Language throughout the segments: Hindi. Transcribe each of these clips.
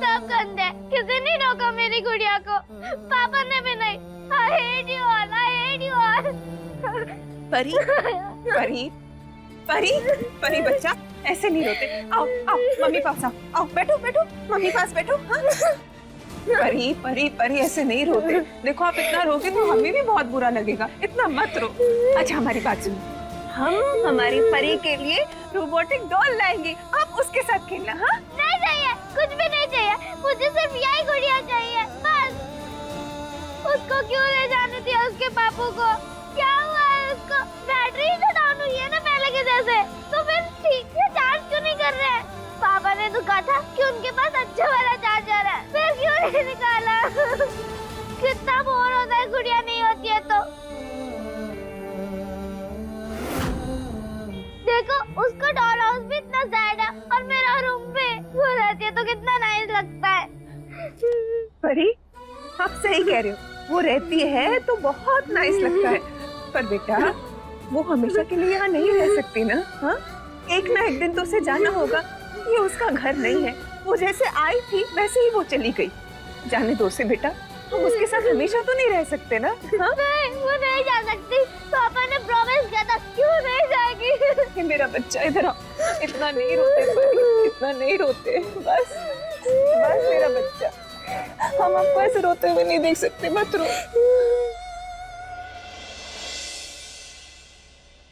सब गंदे, किसी ने रोका मेरी गुड़िया को, पापा ने भी नहीं। I hate you all, I hate you all। परी, परी, परी, परी बच्चा ऐसे नहीं रोते। आओ, आओ, मम्मी पास आओ, आओ, बैठो, बैठो, मम्मी पास बैठो। हाँ? परी, परी, परी ऐसे नहीं रोते। देखो आप इतना रोगे तो हमें भी बहुत बुरा लगेगा। इतना मत रो। अच्छा हमारी बात सुनो। हम हमारी परी के लिए रोबोटिक डॉल लाएंगे, आप उसके साथ खेलना। हाँ? नहीं चाहिए, कुछ भी नहीं चाहिए, मुझे सिर्फ यही गुड़िया चाहिए बस। उसको क्यों ले जाने दिया उसके पापू को? क्या हुआ है उसको? बैटरी तो डाउन हुई है ना पहले के जैसे, तो फिर ठीक से चार्ज क्यों नहीं कर रहे हैं? पापा ने तो कहा था कि उनके पास अच्छा वाला चार्जर है, फिर क्यों नहीं निकाला? कितना बोर होता है गुड़िया नहीं होती है तो। देखो उसका डॉल हाउस भी इतना सैड है और मेरा रूम भी, वो रहती है तो कितना नाइस लगता है। परी आप सही कह रहे हो, वो रहती है तो बहुत नाइस लगता है, पर बेटा वो हमेशा के लिए यहाँ नहीं रह सकती ना। हाँ? एक ना एक दिन तो उसे जाना होगा, ये उसका घर नहीं है। वो जैसे आई थी वैसे ही वो चली गई। जाने दो उसे बेटा, हम उसके साथ हमेशा तो नहीं रह सकते ना। हाँ? नहीं, वो नहीं जा सकती, पापा ने प्रॉमिस किया था, क्यों नहीं जाएगी? ये मेरा बच्चा इधर आओ, इतना नहीं रोते परी, इतना नहीं रोते, बस बस मेरा बच्चा, हम आपको ऐसे रोते हुए नहीं देख सकते, मत रो।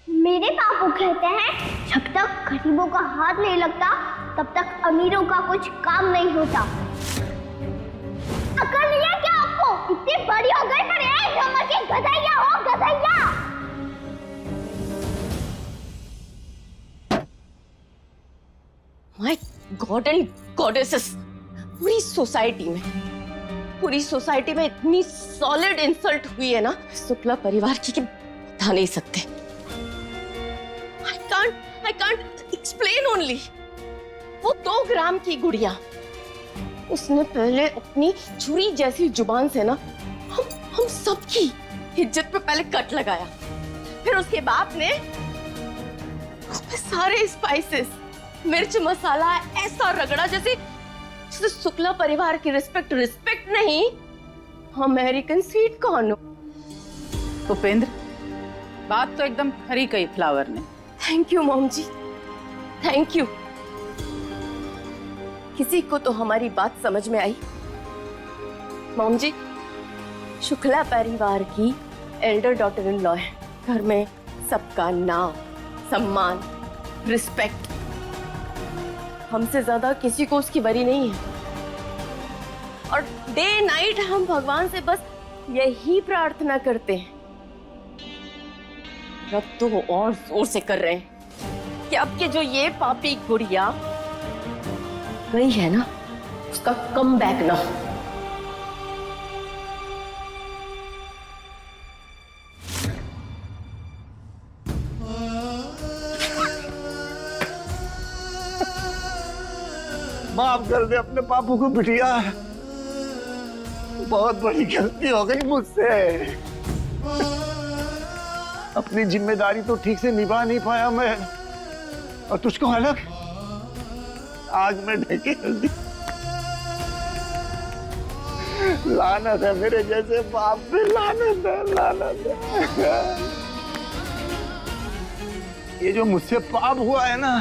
मेरे पापू कहते हैं जब तक गरीबों का हाथ नहीं लगता तब तक अमीरों का कुछ काम नहीं होता। अकल नहीं है क्या आपको? इतनी बड़ी हो गई पर एक नंबर की गधैया हो, गधैया। माय गॉड एंड गॉडेसेस, पूरी सोसाइटी में इतनी सॉलिड इंसल्ट हुई है ना शुक्ला परिवार की कि बता नहीं सकते। I can't explain only। वो 2 ग्राम की गुड़िया, उसने पहले अपनी छुरी जैसी जुबान से ना हम सबकी इज्जत पे पहले कट लगाया, फिर उसके बाप ने उसमें सारे स्पाइसेस, मिर्च मसाला ऐसा रगड़ा जैसे शुक्ला परिवार की रिस्पेक्ट नहीं, अमेरिकन स्वीट कॉर्न। उपेंद्र, बात तो एकदम खरी कही फ्लावर ने। Thank you mom ji, thank you. किसी को तो हमारी बात समझ में आई। मॉम जी, शुक्ला परिवार की एल्डर डॉटर इन लॉ है, घर में सबका नाम, सम्मान, रिस्पेक्ट, हमसे ज्यादा किसी को उसकी वरी नहीं है। और डे नाइट हम भगवान से बस यही प्रार्थना करते हैं, रब तो और जोर से कर रहे हैं कि अब के जो ये पापी गुड़िया गई है ना, उसका कम बैक ना हो। माफ कर दे अपने पापू को बिटिया, बहुत बड़ी गलती हो गई मुझसे। अपनी जिम्मेदारी तो ठीक से निभा नहीं पाया मैं, और तुझको अलग आज मैं ढकेल दी। लानत है मेरे जैसे बाप पे, लानत है, लानत है। ये जो मुझसे पाप हुआ है ना,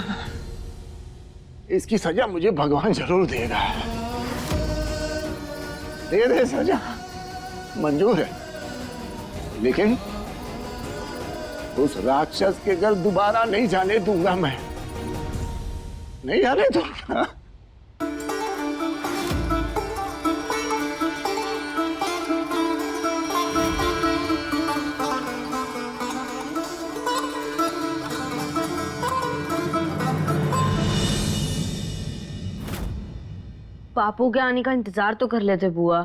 इसकी सजा मुझे भगवान जरूर देगा। दे दे सजा, मंजूर है, लेकिन उस राक्षस के घर दोबारा नहीं जाने दूंगा मैं, नहीं जाने दूंगा। पापू के आने का इंतजार तो कर लेते बुआ।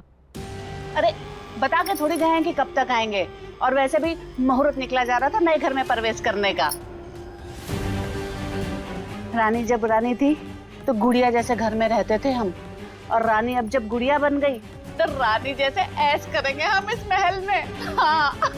अरे बता के थोड़ी गए हैं कि कब तक आएंगे, और वैसे भी मुहूर्त निकला जा रहा था नए घर में प्रवेश करने का। रानी जब रानी थी तो गुड़िया जैसे घर में रहते थे हम, और रानी अब जब गुड़िया बन गई तो रानी जैसे ऐश करेंगे हम इस महल में। हाँ।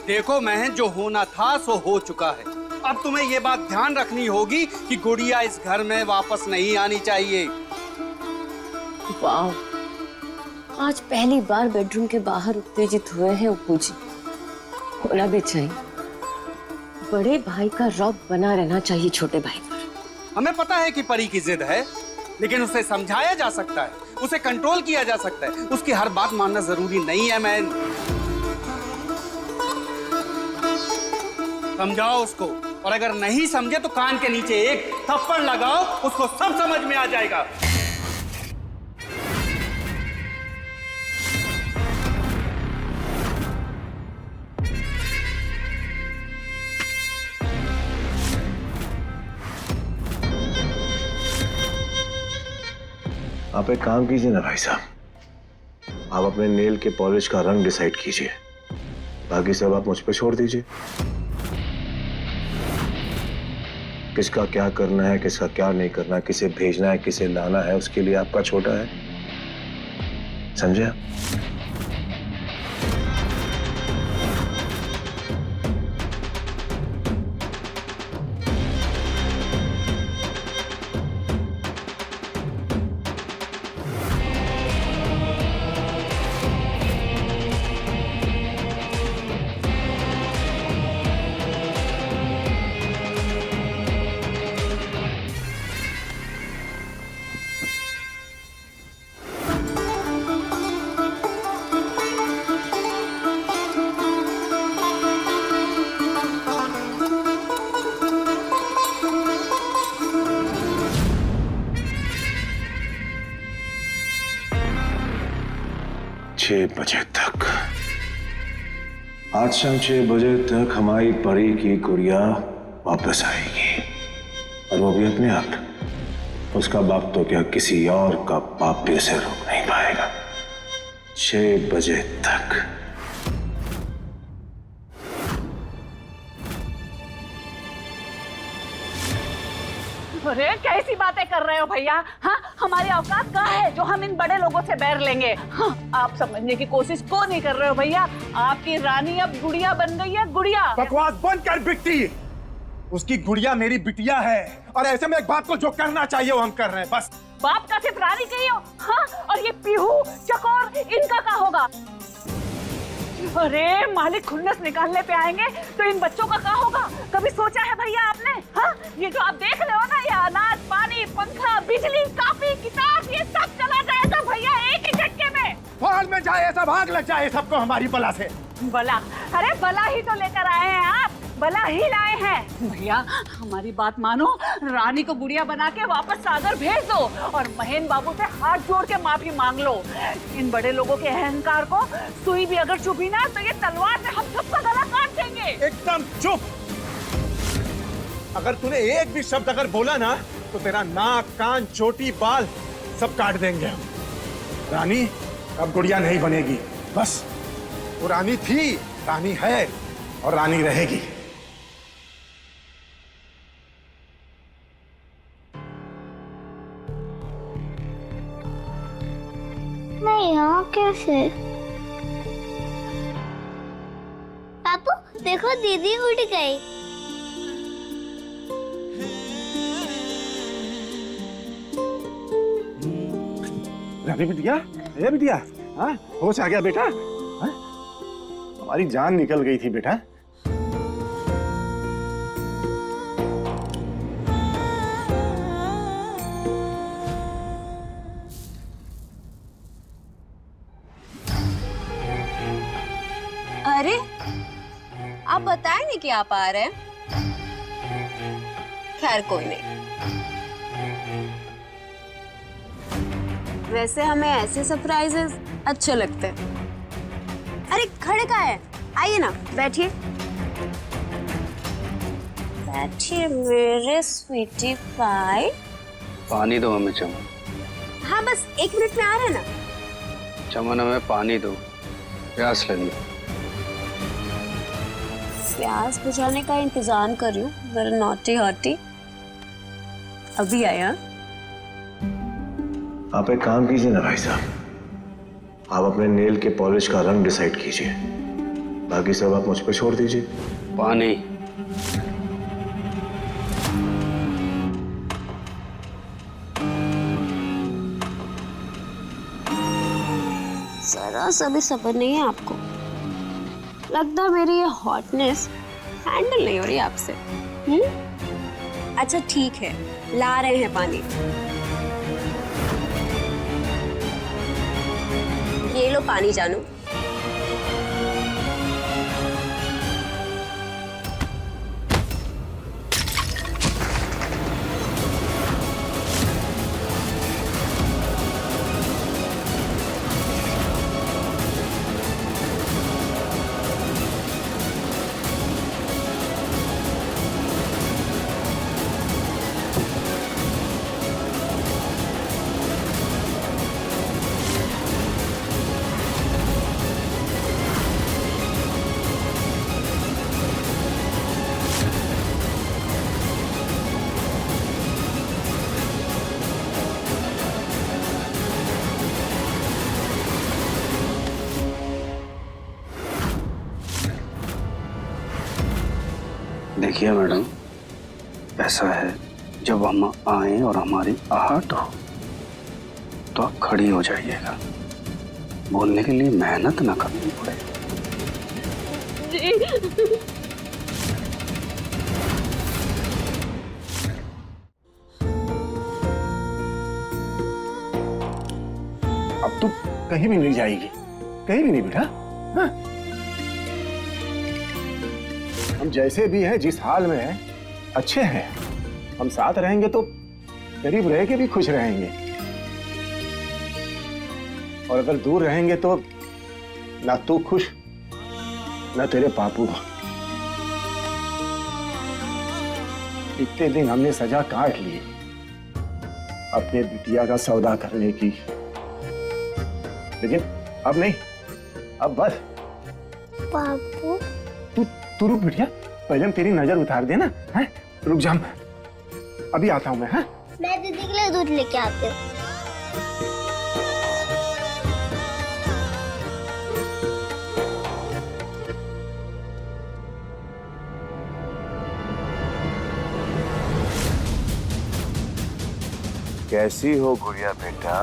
देखो महन, जो होना था सो हो चुका है। अब तुम्हें ये बात ध्यान रखनी होगी कि गुड़िया इस घर में वापस नहीं आनी चाहिए। वाह, आज पहली बार बेडरूम के बाहर उत्तेजित हुए हैं अप्पू जी। होना भी चाहिए, बड़े भाई का रौब बना रहना चाहिए छोटे भाई पर। हमें पता है कि परी की जिद है, लेकिन उसे समझाया जा सकता है, उसे कंट्रोल किया जा सकता है। उसकी हर बात मानना जरूरी नहीं है मैन। समझाओ उसको, और अगर नहीं समझे तो कान के नीचे एक थप्पड़ लगाओ, उसको सब समझ में आ जाएगा। आप एक काम कीजिए ना भाई साहब, आप अपने नेल के पॉलिश का रंग डिसाइड कीजिए, बाकी सब आप मुझ पे छोड़ दीजिए। किसका क्या करना है, किसका क्या नहीं करना, किसे भेजना है, किसे लाना है, उसके लिए आपका छोटा है, समझे आप? बजे तक, आज शाम 6 बजे तक हमारी परी की गुड़िया वापस आएगी, और वो भी अपने आप। उसका बाप तो क्या, किसी और का बाप भी उसे रोक नहीं पाएगा। 6 बजे तक। अरे कैसी बातें कर रहे हो भैया? हाँ, हमारी औकात कहाँ है जो हम इन बड़े लोगों से बैर लेंगे? हाँ, आप समझने की कोशिश क्यों नहीं कर रहे हो भैया? आपकी रानी अब गुड़िया बन गई है, गुड़िया। बकवास बंद कर बिट्टी। उसकी गुड़िया मेरी बिटिया है, और ऐसे में एक बाप को जो करना चाहिए वो हम कर रहे हैं, बस। बाप का सिर्फ रानी कही हो? हाँ, और ये पीहू चकोर इनका क्या होगा? अरे मालिक खुन्नस निकालने पे आएंगे तो इन बच्चों का क्या होगा? कभी सोचा है भैया आपने? हाँ, ये जो आप देख रहे हो ना, ये अनाज, पानी, पंखा, बिजली, कॉपी, किताब, ये सब चला जाएगा भैया एक ही झटके में। फौज में जाए, ऐसा भाग लग जाए सबको हमारी बला से। बला? अरे बला ही तो लेकर आए हैं आप, बला ही लाए हैं। भैया हमारी बात मानो, रानी को गुड़िया बना के वापस सागर भेज दो, और महेन बाबू से हाथ जोड़ के माफी मांग लो। इन बड़े लोगों के अहंकार को सुई भी अगर चुभी ना तो ये तलवार से हम सबका गला काट देंगे। एकदम चुप। अगर तूने एक भी शब्द अगर बोला ना तो तेरा नाक, कान, चोटी, बाल सब काट देंगे हम। रानी अब गुड़िया नहीं बनेगी, बस। वो रानी थी, रानी है, और रानी रहेगी। नहीं, यहाँ कैसे? पापू देखो, दीदी उड़ गई। रानी बिटिया, ए बिटिया, हाँ होश आ गया बेटा? हाँ? हमारी जान निकल गई थी बेटा। अरे आप बताए नहीं कि आप आ रहे हैं। खैर कोई नहीं, वैसे हमें ऐसे सरप्राइजेस अच्छे लगते हैं। अरे खड़े कहाँ हैं? आइए ना, बैठिए बैठिए मेरे स्वीटी पाई। पानी दो हमें चमन। हाँ बस 1 मिनट में आ रहे हैं ना। चमन हमें पानी दो, प्यास लगी। प्यास बुझाने का इंतजाम कर रही हूँ, वेरी नॉटी हॉटी। अभी आया। आप एक काम कीजिए ना भाई साहब, आप अपने नेल के पॉलिश का रंग डिसाइड कीजिए, बाकी सब आप मुझ पर छोड़ दीजिए। पानी। जरा सा भी सब्र नहीं है आपको। लगता है मेरी ये हॉटनेस हैंडल नहीं हो रही आपसे। अच्छा ठीक है, ला रहे हैं पानी। ये लो पानी जानू। देखिए मैडम, ऐसा है, जब हम आए और हमारी आहट हो तो आप खड़ी हो जाइएगा। बोलने के लिए मेहनत ना करनी पड़े। अब तू कहीं भी नहीं जाएगी, कहीं भी नहीं बेटा। हाँ? हम जैसे भी हैं, जिस हाल में हैं, अच्छे हैं। हम साथ रहेंगे तो करीब रह के भी खुश रहेंगे, और अगर दूर रहेंगे तो ना तू खुश ना तेरे पापू। इतने दिन हमने सजा काट ली अपने बिटिया का सौदा करने की, लेकिन अब नहीं, अब बस। पापू तू रुक बिटिया, पहले हम तेरी नजर उतार देना है। रुक जा, अभी आता हूं मैं। हाँ, मैं दीदी के लिए दूध लेके आती हूँ। कैसी हो गुड़िया बेटा?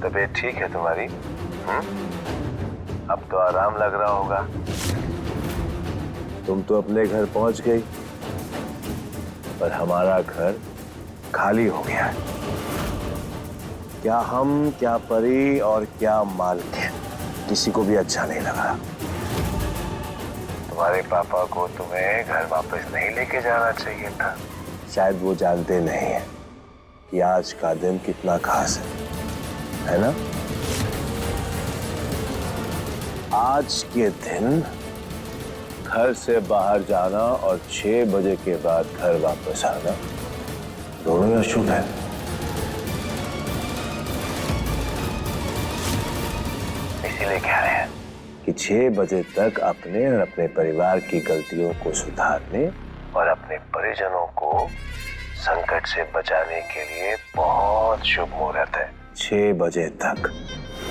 तबीयत ठीक है तुम्हारी? अब तो आराम लग रहा होगा। तुम तो अपने घर पहुंच गई, पर हमारा घर खाली हो गया है। क्या हम, क्या परी और क्या मालकिन, किसी को भी अच्छा नहीं लगा। तुम्हारे पापा को तुम्हें घर वापस नहीं लेके जाना चाहिए था। शायद वो जानते नहीं है कि आज का दिन कितना खास है ना? आज के दिन घर से बाहर जाना और 6 बजे के बाद घर वापस आना दोनों अशुभ है। इसीलिए कह रहे हैं कि 6 बजे तक अपने और अपने परिवार की गलतियों को सुधारने और अपने परिजनों को संकट से बचाने के लिए बहुत शुभ मुहूर्त है। 6 बजे तक।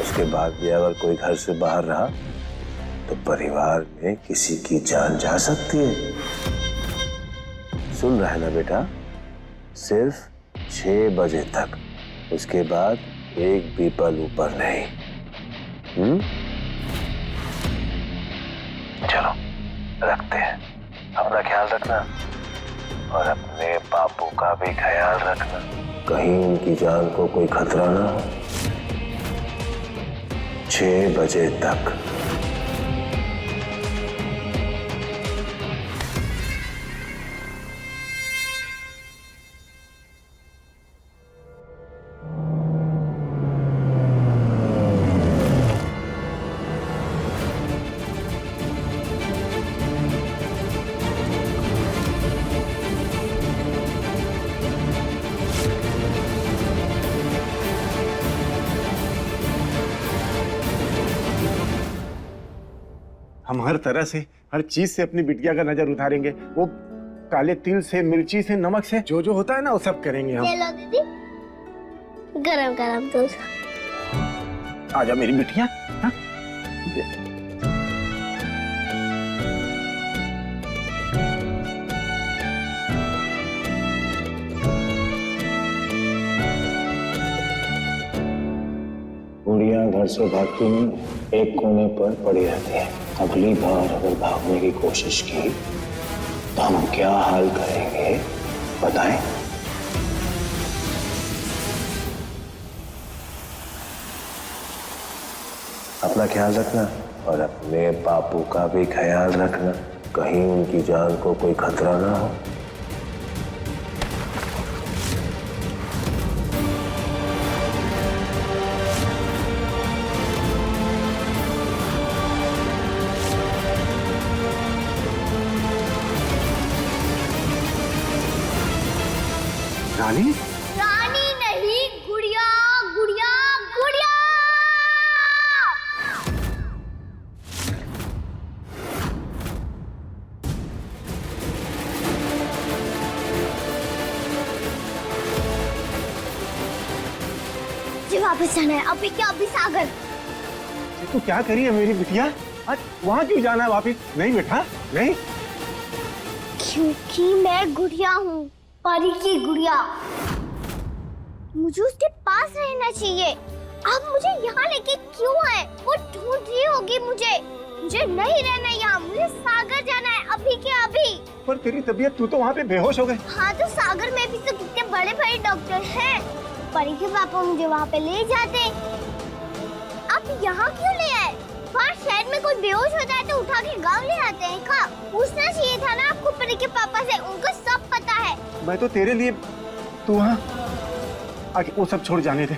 उसके बाद भी अगर कोई घर से बाहर रहा तो परिवार में किसी की जान जा सकती है। सुन रहे ना बेटा? सिर्फ 6 बजे तक, उसके बाद एक भी पल ऊपर नहीं। चलो रखते हैं। अपना ख्याल रखना और अपने बापू का भी ख्याल रखना, कहीं उनकी जान को कोई खतरा ना हो। 6 बजे तक। हम हर तरह से, हर चीज से अपनी बिटिया का नजर उतारेंगे। वो काले तिल से, मिर्ची से, नमक से, जो जो होता है ना वो सब करेंगे हम। ये लो दीदी, गरम गरम दूध। आजा मेरी बिटिया। हाँ? गुड़िया घर से भागती नहीं, एक कोने पर पड़ी रहती है। अगली बार अगर भागने की कोशिश की तो हम क्या हाल करेंगे बताएं? अपना ख्याल रखना और अपने पापू का भी ख्याल रखना, कहीं उनकी जान को कोई खतरा ना हो। रानी, रानी नहीं, गुड़िया गुड़िया गुड़िया। जी वापस जाना है, अभी क्या अभी सागर। तू क्या करी है मेरी बिटिया? आज वहाँ क्यों जाना है वापिस? नहीं बेटा, नहीं। क्योंकि मैं गुड़िया हूँ, परी की गुड़िया। मुझे उसके पास रहना चाहिए। आप मुझे यहाँ लेके क्यों आए? वो ढूंढ रही होगी मुझे। मुझे नहीं रहना यहाँ, मुझे सागर जाना है अभी के अभी। पर तेरी तबीयत, तू तो वहाँ पे बेहोश हो गई। हाँ तो सागर में भी तो कितने बड़े बड़े डॉक्टर हैं। परी के पापा मुझे वहाँ पे ले जाते। आप यहाँ क्यों ले आए? वहाँ शहर में कोई बेहोश हो जाए तो उठा के गाँव ले आते हैं क्या? पूछना चाहिए था ना आपको परी के पापा से, उनको सब पता है। मैं तो तेरे लिए, तू वहाँ आगे वो सब छोड़ जाने दे।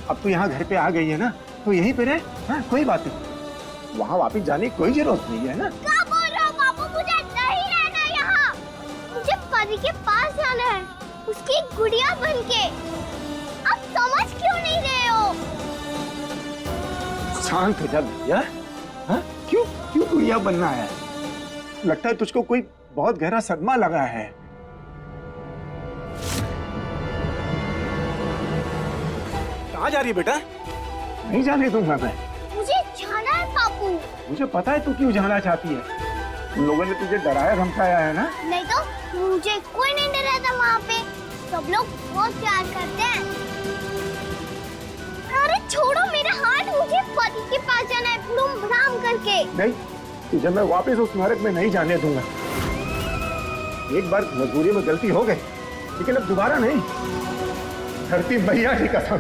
अब तू यहाँ घर पे आ गई है ना, तो यहीं पे रह। हाँ कोई बात नहीं, वहाँ वापिस जाने की कोई जरूरत नहीं है ना। क्या बोल रहे हो बाबू? मुझे नहीं रहना यहाँ, मुझे परी के पास जाना है, उसकी गुड़िया बन के। आप समझ क्यों नहीं रहे हो? शांत हो जा भैया। हाँ क्यों क्यों गुड़िया बनना है? लगता है तुझको कोई बहुत गहरा सदमा लगा है। कहाँ जा रही है बेटा? नहीं जाने दूंगा मैं। मुझे जाना है पापू। मुझे पता है तू क्यों जाना चाहती है। उन लोगों ने तुझे डराया धमकाया है ना। नहीं तो मुझे कोई नहीं डराता वहाँ पे, सब लोग बहुत प्यार करते हैं। अरे छोड़ो मेरा हाथ, मुझे पति के पास जाना है भ्रूम भ्राम करके। नहीं, तुझे मैं वापस उस नरक में नहीं जाने दूंगा। एक बार मजबूरी में गलती हो गई, लेकिन अब दोबारा नहीं। धरती मैया की कसम।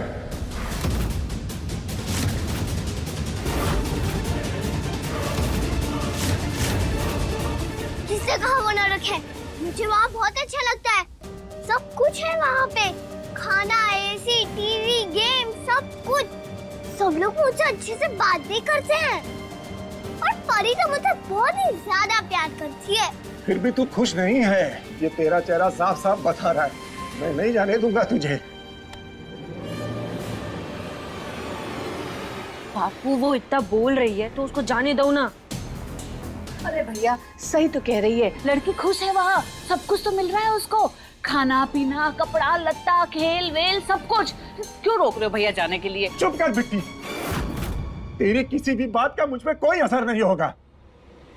किसने कहा वो नरक है? मुझे वहाँ बहुत अच्छा लगता है, सब कुछ है वहाँ पे। खाना, एसी, टीवी, गेम, सब कुछ। सब लोग मुझसे अच्छे से बात भी करते हैं और परी तो मुझे बहुत ही ज्यादा प्यार करती है। फिर भी तू खुश नहीं है, ये तेरा चेहरा साफ साफ बता रहा है। मैं नहीं जाने दूंगा तुझे। बापू वो इतना बोल रही है तो उसको जाने दो ना। अरे भैया सही तो कह रही है, लड़की खुश है वहाँ, सब कुछ तो मिल रहा है उसको, खाना पीना, कपड़ा लत्ता, खेल वेल सब कुछ। क्यों रोक रहे हो भैया जाने के लिए? चुप कर बिट्टी, तेरी किसी भी बात का मुझ पे कोई असर नहीं होगा।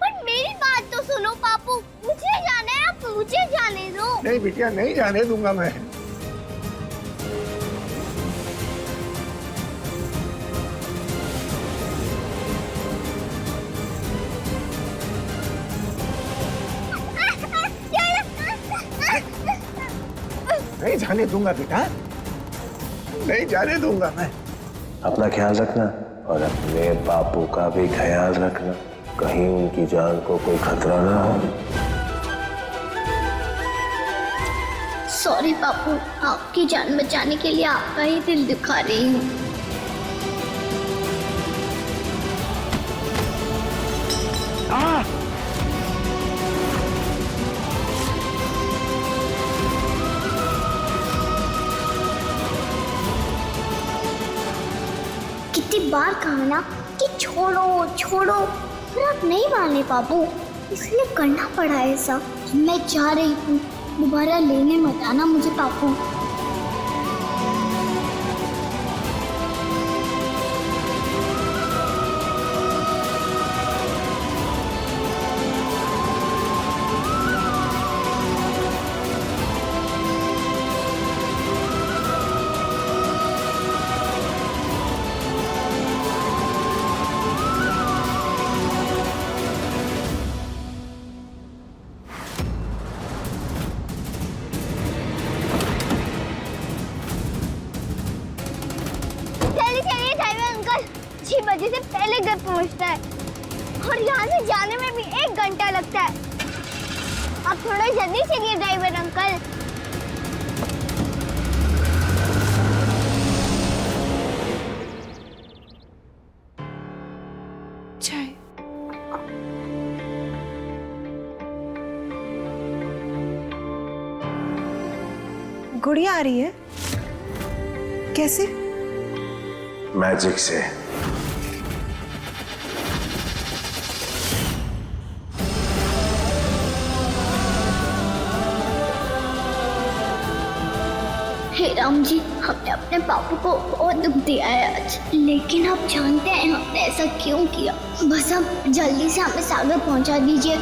पर मेरी बात तो सुनो पापू, मुझे जाना है, आप मुझे जाने दो। नहीं बिटिया, नहीं जाने दूंगा मैं। नहीं जाने दूंगा बेटा, नहीं जाने दूंगा मैं। अपना ख्याल रखना और अपने बापू का भी ख्याल रखना, कहीं उनकी जान को कोई खतरा ना हो। सॉरी पापू, आपकी जान बचाने के लिए आपका ही दिल दुखा रही हूँ। कितनी बार कहा ना कि छोड़ो छोड़ो, पर आप नहीं माने पापू। इसलिए करना पड़ा है सब। मैं जा रही हूँ, दोबारा लेने मत आना मुझे पापू। चलिए ड्राइवर अंकल, 6 बजे से पहले घर पहुंचता है और यहाँ से जाने में भी 1 घंटा लगता है। आप थोड़ा जल्दी चलिए ड्राइवर अंकल। चाय। गुड़िया आ रही है? कैसे? मैजिक से। हे राम जी, हमने अपने पापू को बहुत दुख दिया है आज, लेकिन आप जानते हैं हमने ऐसा क्यों किया। बस अब जल्दी से हमें सागर पहुंचा दीजिए।